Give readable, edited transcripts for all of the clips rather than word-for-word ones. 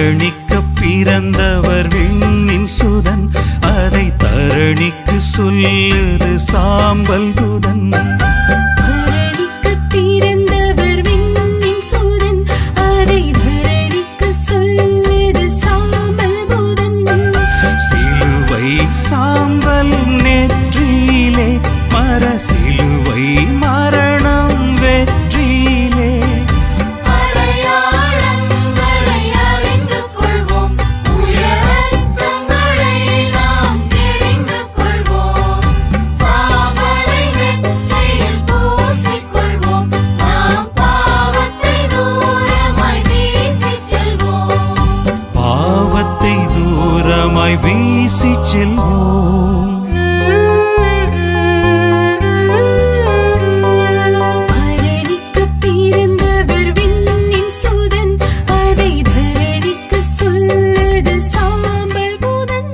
தரணிக்க பிறந்தவர் விண்ணின் சுதன், அதை தரணிக்கு சொல்லுது சாம்பல் புதன். சாம்பல் நெற்றியிலே மர சிலுவை மரணம் வெற்றியிலே. அடையாளங்களை அறிந்து கொள்வோம், உயரத்தங்களை நாம் தெரிந்து கொள்வோம். சாம்பலை நெற்றியில் பூசிக்கொள்வோம், நாம் பாவத்தை தூரமாய் வீசிச் செல்வோம். பாவத்தை தூரமாய் வீசி செல்வோம். தரணிக்கு பிறந்தவர் விண்ணின் சுதன், அதை தரணிக்கு சொல்லுது சாம்பல் புதன்.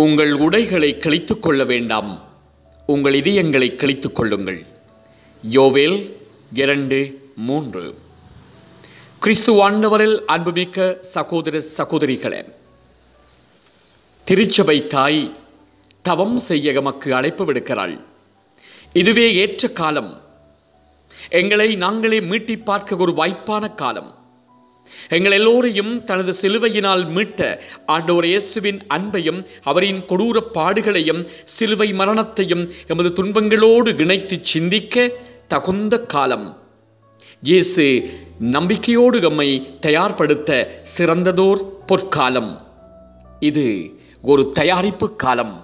உங்கள் உடைகளை கிழித்துக் கொள்ள வேண்டாம், உங்கள் இதயங்களை கிழித்துக் கொள்ளுங்கள். யோவேல் 2:3. கிறிஸ்து ஆண்டவரில் அன்புமிக்க சகோதர சகோதரிகளே, திருச்சபை தாய் தவம் செய்ய எமக்கு அழைப்பு விடுக்கிறாள். இதுவே ஏற்ற காலம். எங்களை நாங்களே மீட்டி பார்க்க ஒரு வாய்ப்பான காலம். எங்கள் எல்லோரையும் தனது சிலுவையினால் மீட்ட ஆண்டவர் இயேசுவின் அன்பையும் அவரின் கொடூர பாடுகளையும் சிலுவை மரணத்தையும் எமது துன்பங்களோடு இணைத்து சிந்திக்க தகுந்த காலம். இயேசு நம்பிக்கையோடு எம்மை தயார்படுத்த சிறந்ததோர் பொற்காலம். இது ஒரு தயாரிப்பு காலம்.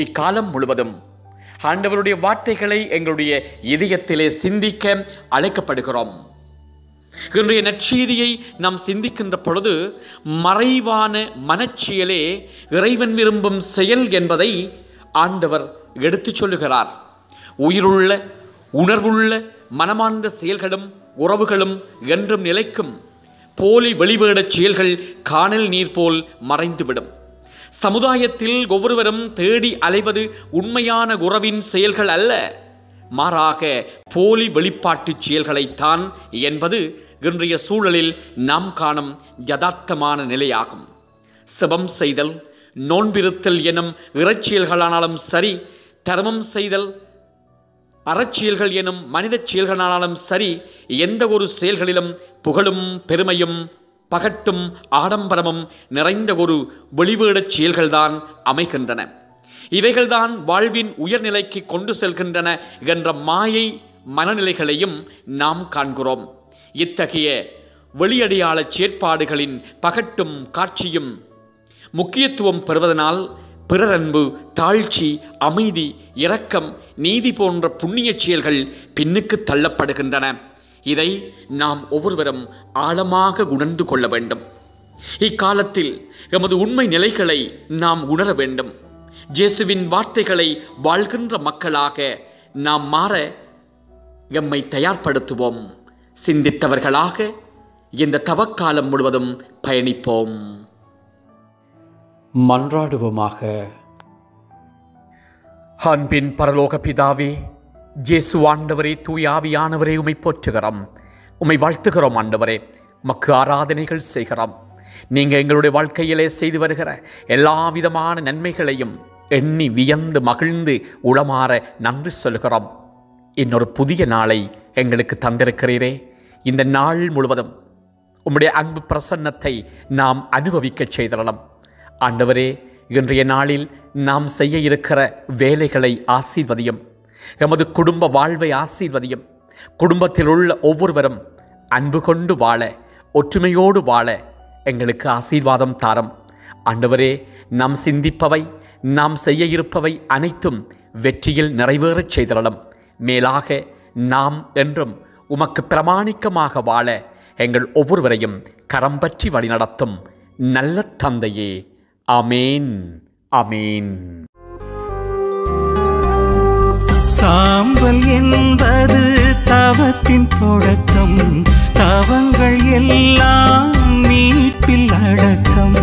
இக்காலம் முழுவதும் ஆண்டவருடைய வார்த்தைகளை எங்களுடைய இதயத்திலே சிந்திக்க அழைக்கப்படுகிறோம். இன்றைய நற்செய்தியை நாம் சிந்திக்கின்ற பொழுது மறைவான மனச்சியலே இறைவன் விரும்பும் செயல் என்பதை ஆண்டவர் எடுத்துச் சொல்லுகிறார். உயிருள்ள உணர்வுள்ள மனமார்ந்த செயல்களும் உறவுகளும் என்றும் நிலைக்கும். போலி வெளிவேடச் செயல்கள் காணல் நீர் போல் மறைந்துவிடும். சமுதாயத்தில் ஒவ்வொருவரும் தேடி அலைவது உண்மையான உறவின் செயல்கள் அல்ல, மாறாக போலி வெளிப்பாட்டு செயல்களைத்தான் என்பது இன்றைய சூழலில் நாம் காணும் யதார்த்தமான நிலையாகும். செபம் செய்தல், நோன்பிருத்தல் எனும் இறைச்செயல்களானாலும் சரி, தர்மம் செய்தல் அறச்செயல்கள் எனும் மனித செயல்களானாலும் சரி, எந்த ஒரு செயல்களிலும் புகழும் பெருமையும் பகட்டும் ஆடம்பரமும் நிறைந்த ஒரு வெளிவேடச் செயல்கள்தான் அமைகின்றன. இவைகள்தான் வாழ்வின் உயர்நிலைக்கு கொண்டு செல்கின்றன என்ற மாயை மனநிலைகளையும் நாம் காண்கிறோம். இத்தகைய வெளியடையாள செயற்பாடுகளின் பகட்டும் காட்சியும் முக்கியத்துவம் பெறுவதனால் பிறரன்பு, தாழ்ச்சி, அமைதி, இரக்கம், நீதி போன்ற புண்ணிய செயல்கள் பின்னுக்கு தள்ளப்படுகின்றன. இதை நாம் ஒவ்வொருவரும் ஆழமாக உணர்ந்து கொள்ள வேண்டும். இக்காலத்தில் எமது உண்மை நிலைகளை நாம் உணர வேண்டும். இயேசுவின் வார்த்தைகளை வாழ்கின்ற மக்களாக நாம் மாற எம்மை தயார்படுத்துவோம். சிந்தித்தவர்களாக இந்த தவக்காலம் முழுவதும் பயணிப்போம். மன்றாடுவோமாக. அன்பின் பரலோக பிதாவே, இயேசு ஆண்டவரே, தூய ஆவியானவரே, உம்மை போற்றுகிறோம், உம்மை வாழ்த்துகிறோம். ஆண்டவரே, உமக்கு ஆராதனைகள் செய்கிறோம். நீங்கள் எங்களுடைய வாழ்க்கையிலே செய்து வருகிற எல்லா விதமான நன்மைகளையும் எண்ணி வியந்து மகிழ்ந்து உளமாற நன்றி சொல்கிறோம். இன்னொரு புதிய நாளை எங்களுக்கு தந்திருக்கிறீரே. இந்த நாள் முழுவதும் உம்முடைய அன்பு பிரசன்னத்தை நாம் அனுபவிக்க செய்தரலாம். ஆண்டவரே, இன்றைய நாளில் நாம் செய்ய இருக்கிற வேலைகளை ஆசீர்வதியும். எமது குடும்ப வாழ்வை ஆசீர்வதியும். குடும்பத்தில் உள்ள ஒவ்வொருவரும் அன்பு கொண்டு வாழ, ஒற்றுமையோடு வாழ எங்களுக்கு ஆசீர்வாதம் தாரும். ஆண்டவரே, நாம் சிந்திப்பவை, நாம் செய்ய இருப்பவை அனைத்தும் வெற்றியில் நிறைவேறச் செய்தரலாம். மேலாக நாம் என்றும் உமக்கு பிரமாணிக்கமாக வாழ எங்கள் ஒவ்வொருவரையும் கரம் பற்றி வழிநடத்தும் நல்ல தந்தையே. ஆமேன், ஆமேன். சாம்பல் என்பது தவத்தின் தொடக்கம், தவங்கள் எல்லாம் மீட்பில் அடக்கம்.